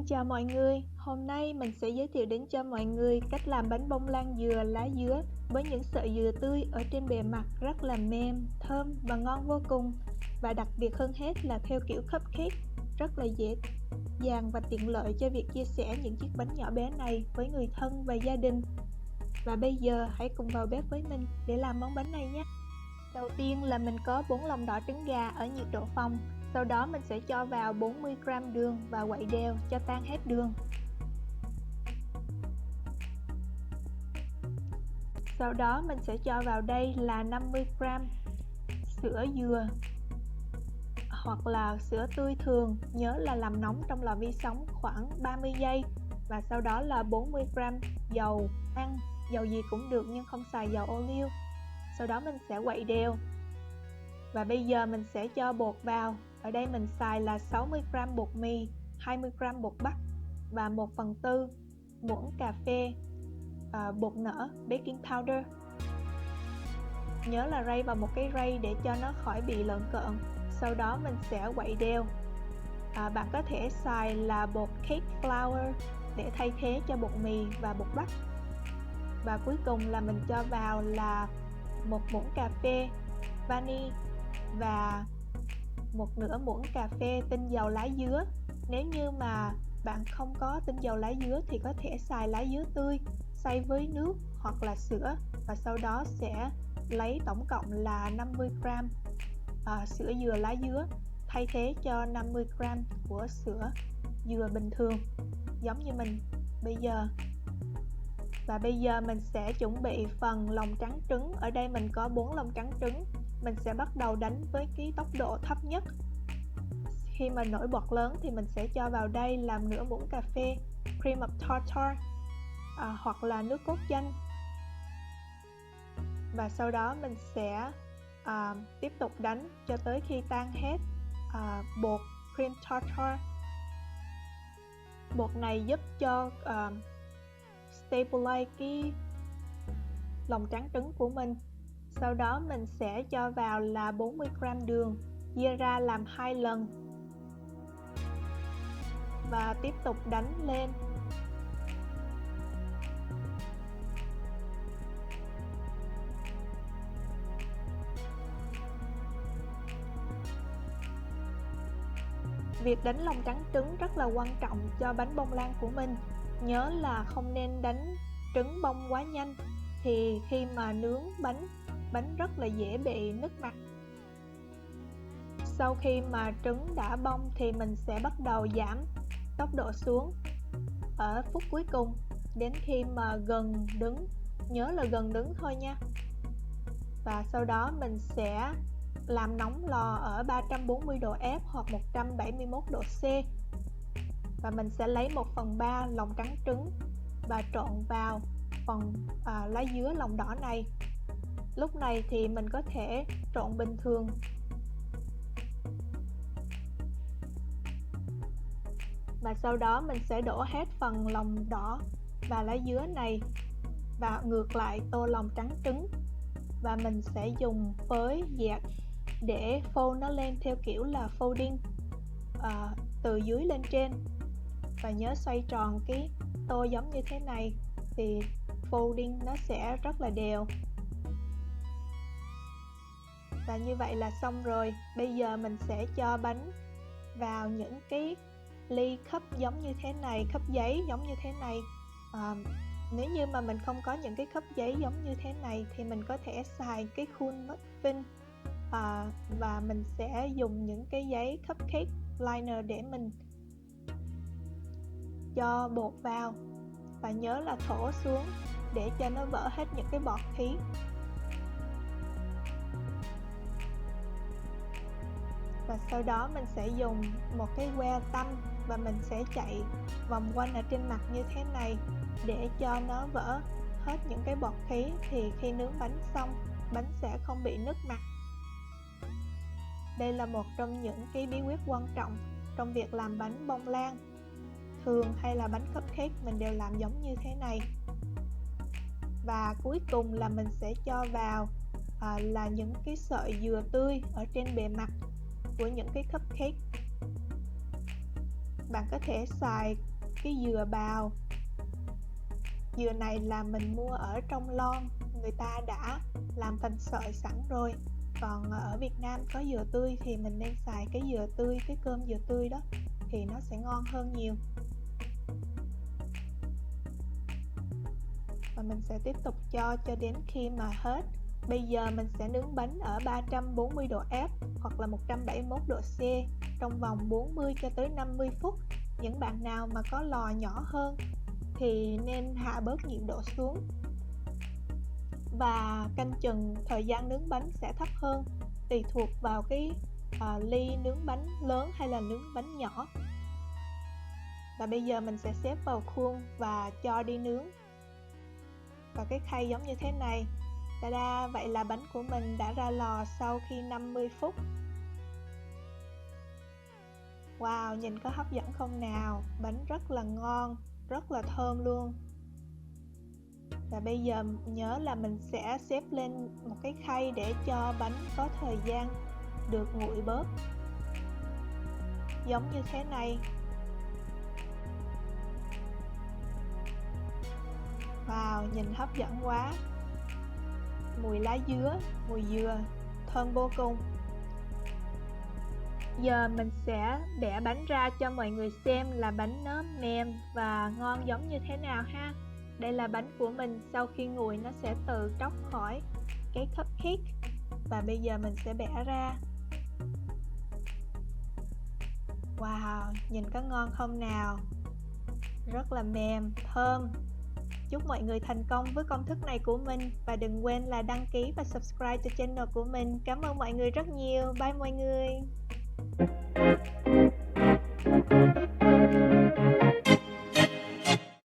chào mọi người, hôm nay mình sẽ giới thiệu đến cho mọi người cách làm bánh bông lan dừa lá dứa với những sợi dừa tươi ở trên bề mặt rất là mềm, thơm và ngon vô cùng. Và đặc biệt hơn hết là theo kiểu cupcake, rất là dễ dàng và tiện lợi cho việc chia sẻ những chiếc bánh nhỏ bé này với người thân và gia đình. Và bây giờ hãy cùng vào bếp với mình để làm món bánh này nhé. Đầu tiên là mình có 4 lòng đỏ trứng gà ở nhiệt độ phòng. Sau đó mình sẽ cho vào 40g đường và quậy đều cho tan hết đường. Sau đó mình sẽ cho vào đây là 50g sữa dừa hoặc là sữa tươi thường, nhớ là làm nóng trong lò vi sóng khoảng 30 giây. Và sau đó là 40g dầu ăn, dầu gì cũng được nhưng không xài dầu ô liu. Sau đó mình sẽ quậy đều. Và bây giờ mình sẽ cho bột vào. Ở đây mình xài là 60g bột mì, 20g bột bắp và 1/4 muỗng cà phê bột nở baking powder. Nhớ là rây vào một cái rây để cho nó khỏi bị lợn cợn. Sau đó mình sẽ quậy đều. Bạn có thể xài là bột cake flour để thay thế cho bột mì và bột bắp. Và cuối cùng là mình cho vào là 1 muỗng cà phê vani và 1/2 muỗng cà phê tinh dầu lá dứa. Nếu như mà bạn không có tinh dầu lá dứa thì có thể xài lá dứa tươi xay với nước hoặc là sữa, và sau đó sẽ lấy tổng cộng là 50g sữa dừa lá dứa thay thế cho 50g của sữa dừa bình thường giống như mình bây giờ. Và bây giờ mình sẽ chuẩn bị phần lòng trắng trứng. Ở đây mình có 4 lòng trắng trứng. Mình sẽ bắt đầu đánh với cái tốc độ thấp nhất. Khi mà nổi bọt lớn thì mình sẽ cho vào đây làm nửa muỗng cà phê cream of tartar hoặc là nước cốt chanh. Và sau đó mình sẽ tiếp tục đánh cho tới khi tan hết bột cream tartar. Bột này giúp cho stabilize cái lòng trắng trứng của mình. Sau đó mình sẽ cho vào là 40g đường, chia ra làm 2 lần và tiếp tục đánh lên. Việc đánh lòng trắng trứng rất là quan trọng cho bánh bông lan của mình. Nhớ là không nên đánh trứng bông quá nhanh, thì khi mà nướng bánh rất là dễ bị nứt mặt. Sau khi mà trứng đã bong thì mình sẽ bắt đầu giảm tốc độ xuống ở phút cuối cùng đến khi mà gần đứng, nhớ là gần đứng thôi nha. Và sau đó mình sẽ làm nóng lò ở 340 độ F hoặc 171 độ C. Và mình sẽ lấy 1/3 lòng trắng trứng và trộn vào phần lá dứa lòng đỏ này. Lúc này thì mình có thể trộn bình thường. Và sau đó mình sẽ đổ hết phần lòng đỏ và lá dứa này và ngược lại tô lòng trắng trứng. Và mình sẽ dùng phới dẹt để fold nó lên theo kiểu là folding từ dưới lên trên. Và nhớ xoay tròn cái tô giống như thế này thì folding nó sẽ rất là đều. Và như vậy là xong rồi. Bây giờ mình sẽ cho bánh vào những cái ly cup giống như thế này, cup giấy giống như thế này. Nếu như mà mình không có những cái cup giấy giống như thế này thì mình có thể xài cái khuôn muffin và mình sẽ dùng những cái giấy cupcake liner để mình cho bột vào, và nhớ là thổi xuống để cho nó vỡ hết những cái bọt khí. Và sau đó mình sẽ dùng một cái que tăm và mình sẽ chạy vòng quanh ở trên mặt như thế này để cho nó vỡ hết những cái bọt khí, thì khi nướng bánh xong bánh sẽ không bị nứt mặt. Đây là một trong những cái bí quyết quan trọng trong việc làm bánh bông lan. Thường hay là bánh cupcake mình đều làm giống như thế này. Và cuối cùng là mình sẽ cho vào là những cái sợi dừa tươi ở trên bề mặt của những cái cupcake. Bạn có thể xài cái dừa bào. Dừa này là mình mua ở trong lon, người ta đã làm thành sợi sẵn rồi. Còn ở Việt Nam có dừa tươi thì mình nên xài cái dừa tươi, cái cơm dừa tươi đó thì nó sẽ ngon hơn nhiều. Và mình sẽ tiếp tục cho đến khi mà hết. Bây giờ mình sẽ nướng bánh ở 340 độ F hoặc là 171 độ C trong vòng 40 cho tới 50 phút. Những bạn nào mà có lò nhỏ hơn thì nên hạ bớt nhiệt độ xuống. Và canh chừng thời gian nướng bánh sẽ thấp hơn, tùy thuộc vào cái ly nướng bánh lớn hay là nướng bánh nhỏ. Và bây giờ mình sẽ xếp vào khuôn và cho đi nướng. Và cái khay giống như thế này. Ta-da, vậy là bánh của mình đã ra lò sau khi 50 phút. Wow, nhìn có hấp dẫn không nào? Bánh rất là ngon, rất là thơm luôn. Và bây giờ nhớ là mình sẽ xếp lên một cái khay để cho bánh có thời gian được nguội bớt. Giống như thế này. Wow, nhìn hấp dẫn quá. Mùi lá dứa, mùi dừa, thơm vô cùng. Giờ mình sẽ bẻ bánh ra cho mọi người xem là bánh nó mềm và ngon giống như thế nào ha. Đây là bánh của mình, sau khi nguội nó sẽ tự tróc khỏi cái cupcake. Và bây giờ mình sẽ bẻ ra. Wow, nhìn có ngon không nào? Rất là mềm, thơm. Chúc mọi người thành công với công thức này của mình. Và đừng quên là đăng ký và subscribe cho channel của mình. Cảm ơn mọi người rất nhiều. Bye mọi người.